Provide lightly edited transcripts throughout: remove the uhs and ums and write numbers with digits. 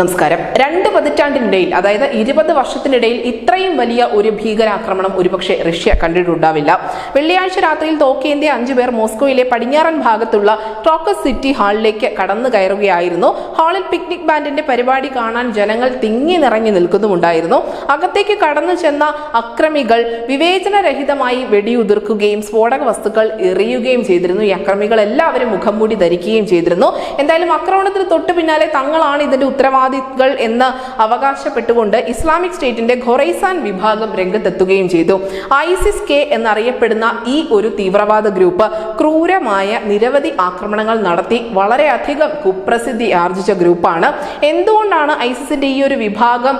നമസ്കാരം. 2 പതിറ്റാണ്ടിനിടയിൽ, അതായത് 20 വർഷത്തിനിടയിൽ ഇത്രയും വലിയ ഒരു ഭീകരാക്രമണം ഒരുപക്ഷെ റഷ്യ കണ്ടിട്ടുണ്ടാവില്ല. വെള്ളിയാഴ്ച രാത്രിയിൽ തോക്കേന്ത്യ 5 പേർ മോസ്കോയിലെ പടിഞ്ഞാറൻ ഭാഗത്തുള്ള ക്രോക്കസ് സിറ്റി ഹാളിലേക്ക് കടന്നു കയറുകയായിരുന്നു. ഹാളിൽ പിക്നിക് ബാൻഡിന്റെ പരിപാടി കാണാൻ ജനങ്ങൾ തിങ്ങി നിറഞ്ഞു നിൽക്കുന്നുമുണ്ടായിരുന്നു. അകത്തേക്ക് കടന്നു ചെന്ന അക്രമികൾ വിവേചനരഹിതമായി വെടിയുതിർക്കുകയും സ്ഫോടക വസ്തുക്കൾ എറിയുകയും ചെയ്തിരുന്നു. ഈ അക്രമികൾ എല്ലാവരും മുഖംമൂടി ധരിക്കുകയും ചെയ്തിരുന്നു. എന്തായാലും ആക്രമണത്തിന് തൊട്ടു പിന്നാലെ തങ്ങളാണ് ഇതിന്റെ ഉത്തരവാദികൾ എന്ന് അവകാശപ്പെട്ടുകൊണ്ട് ഇസ്ലാമിക് സ്റ്റേറ്റിന്റെ ഖൊറൈസാൻ വിഭാഗം രംഗത്തെത്തുകയും ചെയ്തു. ഐസിസ് കെ എന്നറിയപ്പെടുന്ന ഈ ഒരു തീവ്രവാദ ഗ്രൂപ്പ് ക്രൂരമായ നിരവധി ആക്രമണങ്ങൾ നടത്തി വളരെയധികം കുപ്രസിദ്ധി ആർജിച്ച ഗ്രൂപ്പാണ്. എന്തുകൊണ്ടാണ് ഐസിസിന്റെ ഈ ഒരു വിഭാഗം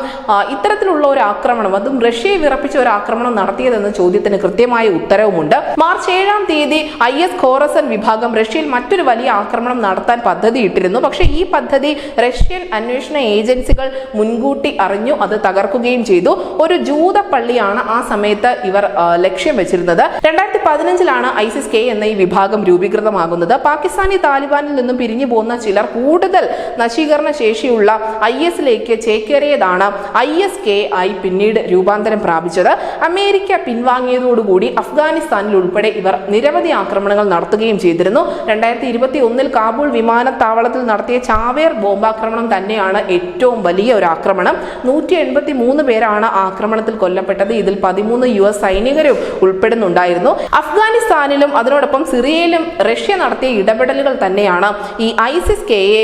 ഇത്തരത്തിലുള്ള ഒരു ആക്രമണം, അതും റഷ്യയെ വിറപ്പിച്ച ഒരു ആക്രമണം നടത്തിയതെന്ന ചോദ്യത്തിന് കൃത്യമായ ഉത്തരവുമുണ്ട്. മാർച്ച് 7-ാം തീയതി IS ഖോറസൻ വിഭാഗം റഷ്യയിൽ മറ്റൊരു വലിയ ആക്രമണം നടത്താൻ പദ്ധതിയിട്ടിരുന്നു. പക്ഷേ ഈ പദ്ധതി റഷ്യൻ അന്വേഷണ ഏജൻസികൾ മുൻകൂട്ടി അറിഞ്ഞു, അത് തകർക്കുകയും ചെയ്തു. ഒരു ജൂത പള്ളിയാണ് ആ സമയത്ത് ഇവർ ലക്ഷ്യം വെച്ചിരുന്നത്. 2015-ലാണ് ഐസിസ് കെ എന്ന ഈ വിഭാഗം രൂപീകൃതമാകുന്നത്. പാകിസ്ഥാനി താലിബാനിൽ നിന്നും പിരിഞ്ഞു പോകുന്ന ചിലർ കൂടുതൽ നശീകരണ ശേഷിയുള്ള IS-ലേക്ക് ചേക്കേറിയതാണ് ISK ആയി പിന്നീട് രൂപാന്തരം പ്രാപിച്ചത്. അമേരിക്ക പിൻവാങ്ങിയതോടുകൂടി അഫ്ഗാനിസ്ഥാനിൽ ഉൾപ്പെടെ ഇവർ നിരവധി ആക്രമണങ്ങൾ നടത്തുകയും ചെയ്തിരുന്നു. 2021-ൽ കാബൂൾ വിമാനത്താവളത്തിൽ നടത്തിയ ചാവേർ ബോംബാക്രമണം തന്നെയാണ് ഏറ്റവും വലിയ ഒരു ആക്രമണം. 183 പേരാണ് ആക്രമണത്തിൽ കൊല്ലപ്പെട്ടത്. ഇതിൽ 13 US സൈനികരും ഉൾപ്പെടുന്നുണ്ടായിരുന്നു. അഫ്ഗാനിസ്ഥാനിലും അതിനോടൊപ്പം സിറിയയിലും റഷ്യ നടത്തിയ ഇടപെടലുകൾ തന്നെയാണ് ഈ ഐസിസ് കെയെ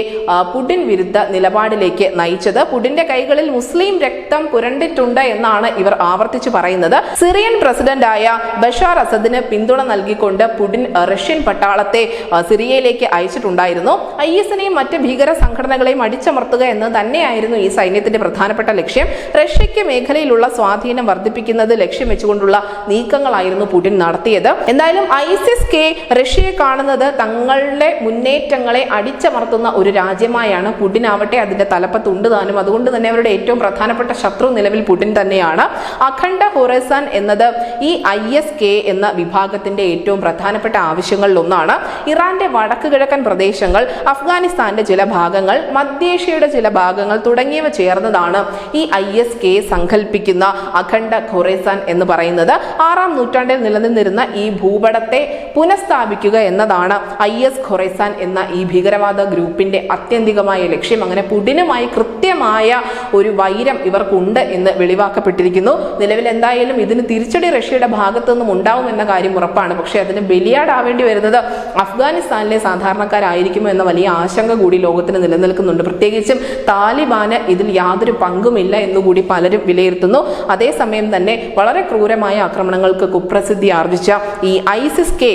പുടിൻ വിരുദ്ധ നിലപാടിലേക്ക് നയിച്ചത്. പുടിന്റെ കൈകളിൽ മുസ്ലിം രക്തം പുരണ്ടിട്ടുണ്ട് എന്നാണ് ഇവർ ആവർത്തിച്ചു പറയുന്നത്. സിറിയൻ പ്രസിഡന്റായ ബഷാർ അസദിന് പിന്തുണ നൽകിക്കൊണ്ട് പുടിൻ റഷ്യൻ പട്ടാളത്തെ സിറിയയിലേക്ക് അയച്ചിട്ടുണ്ടായിരുന്നു. IS-നെയും മറ്റ് ഭീകര സംഘടനകളെയും അടിച്ചമർത്തുക എന്ന് തന്നെയായിരുന്നു ഈ സൈന്യത്തിന്റെ പ്രധാനപ്പെട്ട ലക്ഷ്യം. റഷ്യയ്ക്ക് മേഖലയിലുള്ള സ്വാധീനം വർദ്ധിപ്പിക്കുന്നത് ലക്ഷ്യം വെച്ചുകൊണ്ടുള്ള നീക്കങ്ങളായിരുന്നു പുടിൻ നടത്തിയത്. എന്തായാലും ഐസിസ് കെ റഷ്യയെ കാണുന്നത് തങ്ങളുടെ മുന്നേറ്റങ്ങളെ അടിച്ചമർത്തുന്ന ഒരു രാജ്യമായാണ്. പുടിൻ ആവട്ടെ അതിന്റെ തലപ്പത്തുണ്ട് താനും. അതുകൊണ്ട് തന്നെ അവരുടെ ഏറ്റവും പ്രധാനപ്പെട്ട ശത്രു നിലവിൽ പുടിൻ തന്നെയാണ്. അഖണ്ഡ ഖൊറൈസാൻ എന്നത് ഈ ISK എന്ന വിഭാഗത്തിന്റെ ഏറ്റവും പ്രധാനപ്പെട്ട ആവശ്യങ്ങളിൽ ഒന്നാണ്. ഇറാന്റെ വടക്ക് കിഴക്കൻ പ്രദേശങ്ങൾ, അഫ്ഗാനിസ്ഥാന്റെ ചില ഭാഗങ്ങൾ, മധ്യേഷ്യയുടെ ചില ഭാഗങ്ങൾ തുടങ്ങിയവ ചേർന്നതാണ് ഈ ISK സങ്കല്പിക്കുന്ന അഖണ്ഡ ഖൊറൈസാൻ എന്ന് പറയുന്നത്. 6-ാം നൂറ്റാണ്ടിൽ നിലനിന്നിരുന്ന ഈ ഭൂപടത്തെ പുനഃസ്ഥാപിക്കുക എന്നതാണ് IS ഖൊറൈസാൻ എന്ന ഈ ഭീകരവാദ ഗ്രൂപ്പിന്റെ ആത്യന്തികമായ ലക്ഷ്യം. അങ്ങനെ പുടിനുമായി കൃത്യമായ ഒരു വൈരം ഇവർക്കുണ്ട് എന്ന് വെളിവാക്കപ്പെട്ടിരിക്കുന്നു. നിലവിൽ എന്തായാലും ഇതിന് തിരിച്ചടി റഷ്യയുടെ ഭാഗത്തു നിന്നും ഉണ്ടാവുമെന്ന കാര്യം ഉറപ്പാണ്. പക്ഷേ അതിന് ബലിയാടാവേണ്ടി വരുന്നത് അഫ്ഗാനിസ്ഥാനിലെ സാധാരണക്കാരായിരിക്കുമോ എന്ന വലിയ ആശങ്ക കൂടി ലോകത്തിന് നിലനിൽക്കുന്നുണ്ട്. പ്രത്യേകിച്ചും താലിബാന് ഇതിൽ യാതൊരു പങ്കുമില്ല എന്നുകൂടി പലരും വിലയിരുത്തുന്നു. അതേസമയം തന്നെ വളരെ ക്രൂരമായ ആക്രമണങ്ങൾക്ക് കുപ്രസിദ്ധി ആർജിച്ച ഈ ഐസിസ് കെ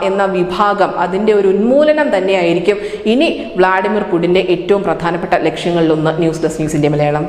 എന്ന വിഭാഗം, അതിന്റെ ഒരു ഉന്മൂലനം തന്നെയായിരിക്കും ഇനി വ്ളാഡിമിർ പുടിന്റെ ഏറ്റവും പ്രധാനപ്പെട്ട ലക്ഷ്യങ്ങളിലൊന്ന്. News desk news India Malayalam.